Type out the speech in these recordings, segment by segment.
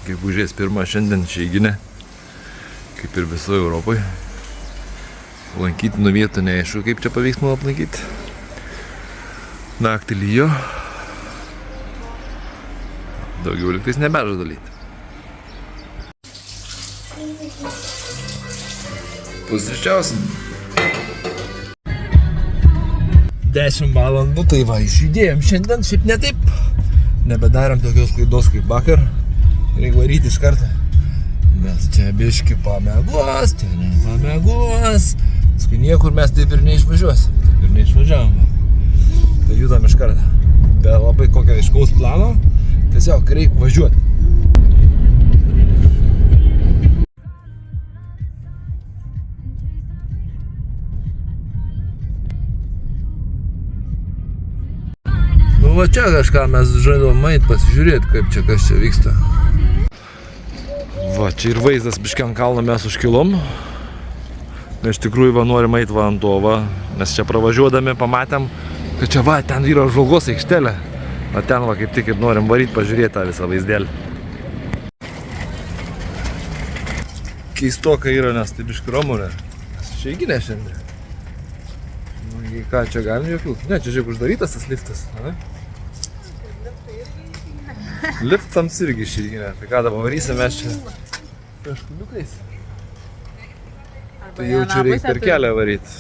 Gegužės 1 šiandien išeiginė, kaip ir visoje Europoje. Lankytinų vietų neaišku, kaip čia pavyks man aplankyti. Naktį lyjo. Daugiau liktais nebeža dalyti. Pusryčiausim. 10 valandų, tai va, išjudėjom šiandien, šiaip ne taip. Nebedarėm tokios klaidos kaip vakar. Reikia varyti iš karto. Mes čia biški pamėgos, čia nepamėgos. Paskui niekur mes taip ir neišvažiuosim. Taip ir neišvažiavom. Tai judam iš karto. Be labai kokio aiškaus plano. Tiesiog reikia važiuoti. Nu va čia kažką mes žadom eit pasižiūrėti, kaip čia kas čia vyksta. Va, čia ir vaizdas biškiam kalną mes užkilom. Iš tikrųjų va norim eit va ant to va, nes čia pravažiuodami pamatėm, kad čia va, ten yra žvalgos aikštelė. O ten va kaip tik kaip norim varyti pažiūrėti tą visą vaizdelį. Keistoka yra, nes tai biški ramu, ne? Nes išeiginė šiandien. Nu, ką čia galim jokių? Ne, čia žiūrėk uždarytas tas liftas, ne? Liftams irgi išeiginė. Tai ką dabar varysim mes čia kažkuliukais? Tai jau čia reikia per kelią varyti.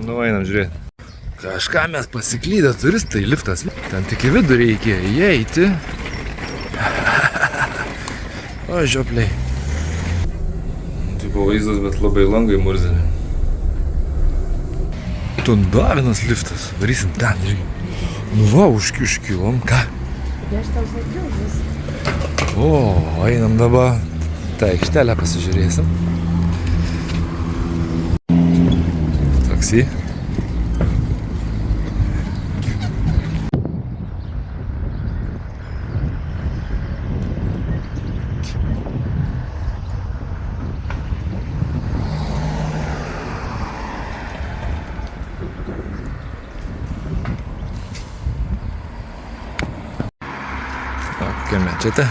Nu, einam žiūrėti. Kažką mes pasiklydę turistai, liftas. Ten tik į vidų reikia įeiti. O, žiopliai. Tai buvo vaizdas, bet labai langai murzinė. Ten Davinas liftas. Varysim ten, žiūrėk. Nu va, užkilom. Ką? Aš tau sakiau vis. O, einam dabar. Ta aikštelę pasižiūrėsim. Taksi. Kokia mečetė.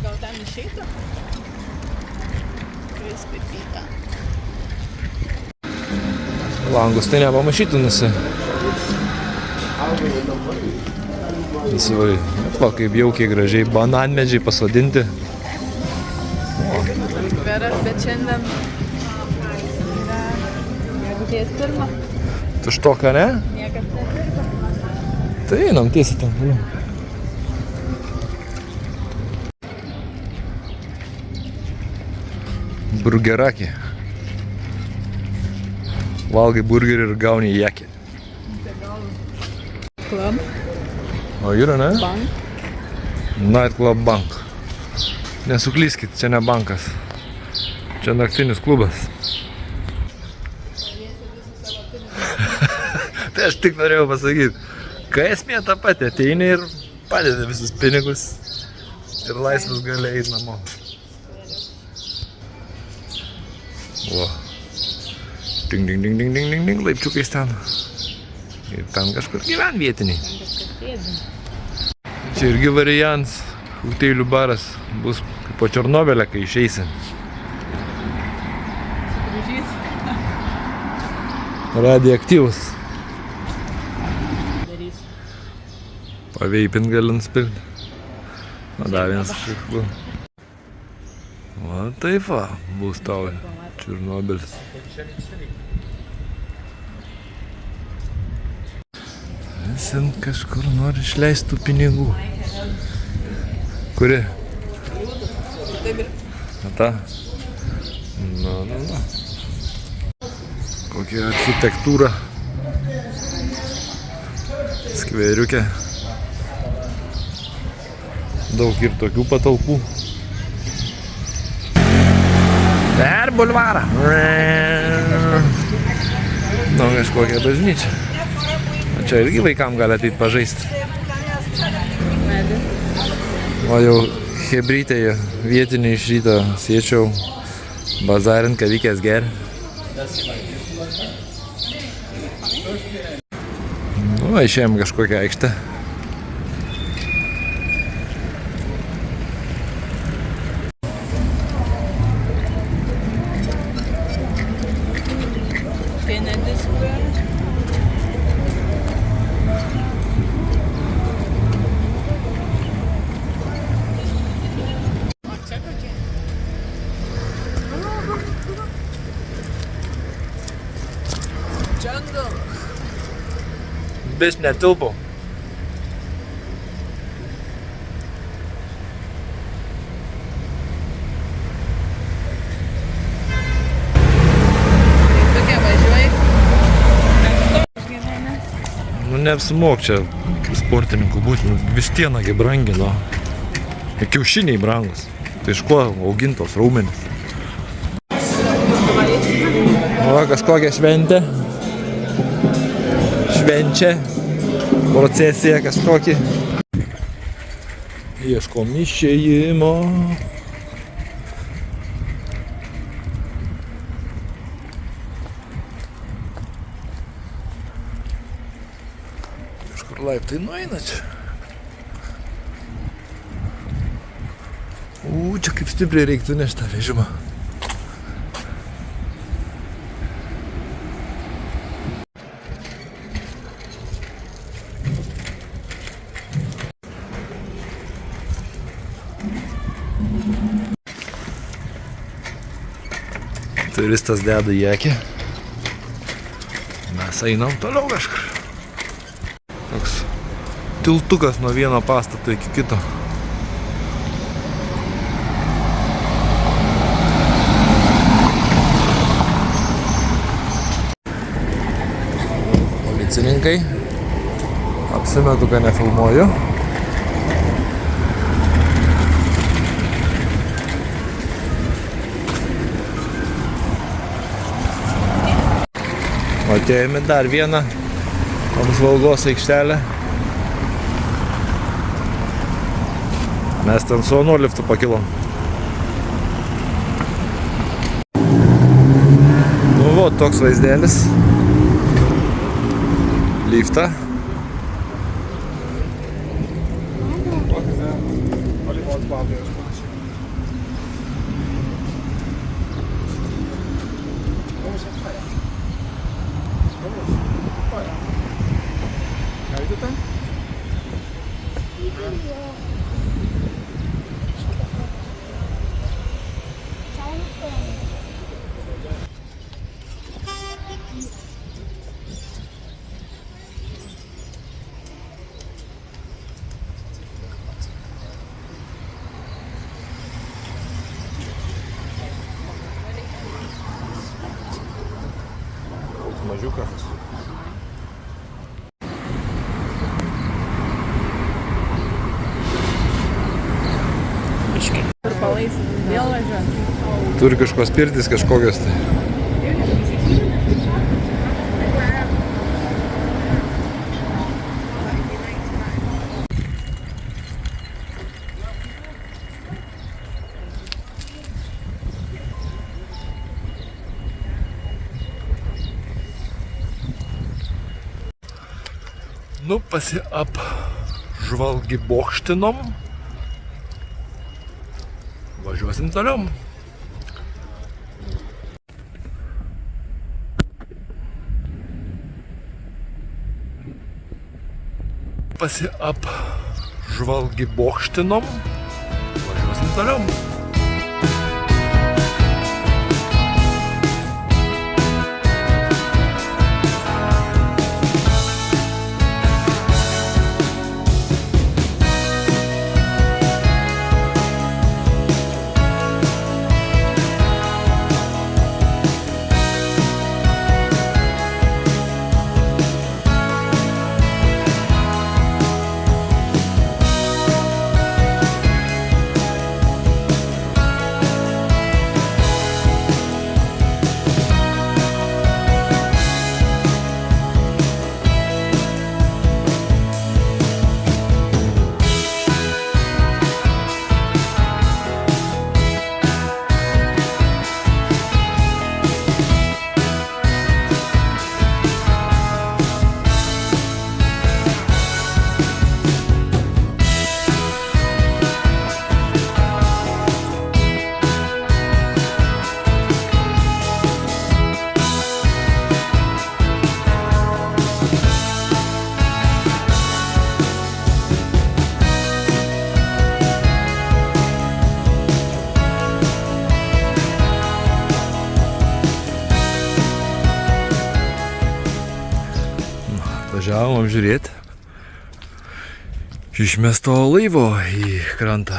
Gal ten išeitų? Vis pipyta. Langus tai nepamašytų nusi. Įsivai. Bet va, kaip jaukiai gražiai bananmedžiai pasodinti. Veras, bet šiandien yra gegužės 1. Tuštoka, ne? Niekas nepirko. Tai einam tiesiai ten. Burgerakė. Valgai burgerį ir gauni jakį. Club. O yra, ne? Bank. Nightclub Bank. Nesuklyskit, čia ne bankas. Čia naktinis klubas. Tai aš tik norėjau pasakyti, kai esmė ta pati, ateini ir padedi visus pinigus ir laisvas gali eiti namo. O. Ding, ding, ding, ding, ding, ding, ding, laipčiukais ten. Ir ten kažkur gyven vietiniai. Čia irgi variants, kokteilių baras bus kaip po Černobylio, kai išeisim. Radioaktyvus. Paveipint gali nusipirkti. O dar vienas šiekų. O taip va, bus tau Černobylis. Sen kažkur nori išleistų pinigų. Kuri? Ta? Nu. Kokia architektūra. Skveriukė. Daug ir tokių patalpų. Per bulvarą. Nu, kažkokia bažnyčia. O čia irgi vaikam gali ateit pažaisti. O jau hebrytėje vietinį iš ryto siečiau bazarint, kad vykęs geri. O, išėjom kažkokią aikštę. Kennedy Square. O čia kokie? Jungle. Vis netilpo. Tokie važiuoji. Gyvenęs. Nu, neapsimok čia sportininkų būti. Nu, vištienagi brangino. Ir kiaušiniai brangus. Tai iš ko augintos raumenis? O, kažkokia šventė. Švenčia. Procesija kažkokį. Ieškom išėjimo. Kažkur laiptai nueina čia. Čia kaip stipriai reiktų nešti tą vežimą. Turistas deda į akį. Mes einam toliau kažkur. Toks tiltukas nuo vieno pastato iki kito. Policininkai. Apsimetu, kad nefilmuoju. Atėjome dar vieną apžvalgos aikštelę. Mes ten su anu liftu pakilom. Nu, va, toks vaizdelis. Liftą. Mažiukas. Ir palais vėl važiuoju. Turkiškos pirtys kažkokios tai. Nu, pasiapžvalgi bokštinom. Važiuosim toliau. Pasiapžvalgi bokštinom. Važiuosim toliau. Atvažiavom apžiūrėti išmesto laivo į krantą.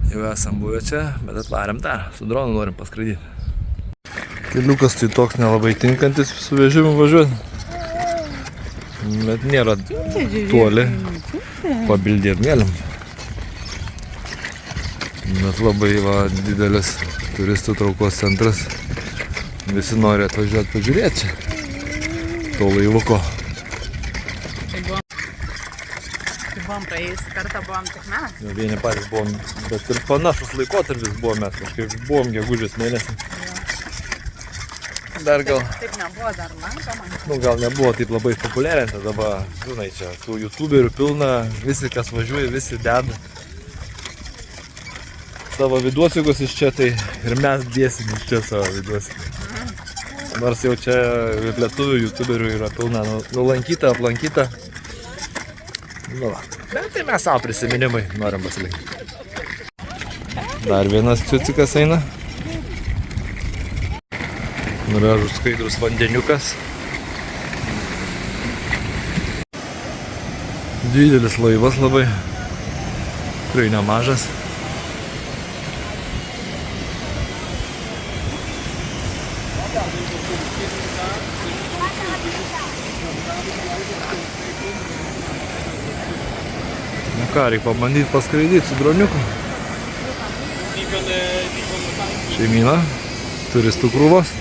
Jau esam buvę čia, bet atvarėm dar, su dronu norim paskraidyti. Keliukas tai toks nelabai tinkantis su vežimu važiuoti, bet nėra toli, pabildėt galim. Bet labai didelis turistų traukos centras, visi nori atvažiuoti pažiūrėti čia, to laivuko. Buvom praėjusį kartą, buvom tik mes. Vieni patys buvom, bet ir panašus laikotarpis buvom mes, kažkaip buvom gegužės mėnesį. Dar gal... Taip nebuvo dar lankoma. Gal nebuvo taip labai populiarinta, dabar, žinai, čia tų youtuberių pilna, visi kas važiuoja, visi deda savo viduosiukus iš čia, tai ir mes dėsim iš čia savo viduosiukus. Nors jau čia lietuvių youtuberių yra pilna nulankyta, aplankyta. Nu, bet tai mes savo prisiminimai norim pasilikti. Dar vienas ciucikas eina. Gražus skaidrus vandeniukas. Didelis laivas labai. Tikrai nemažas. Ką, reikia pabandyti paskraidyti su droniuku. Šeimyna, turistų krūvos.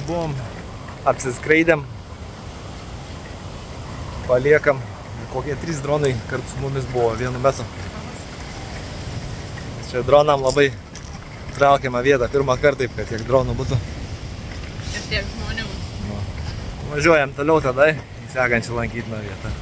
Buvom, apsiskraidėm, paliekam, kokie 3 dronai kartu su mumis buvo vienu metu. Čia dronam labai traukiamą vietą, pirmą kartą taip, kad tiek dronų būtų. Ir tiek žmonių. Važiuojam toliau tada į sekančią lankytiną vietą.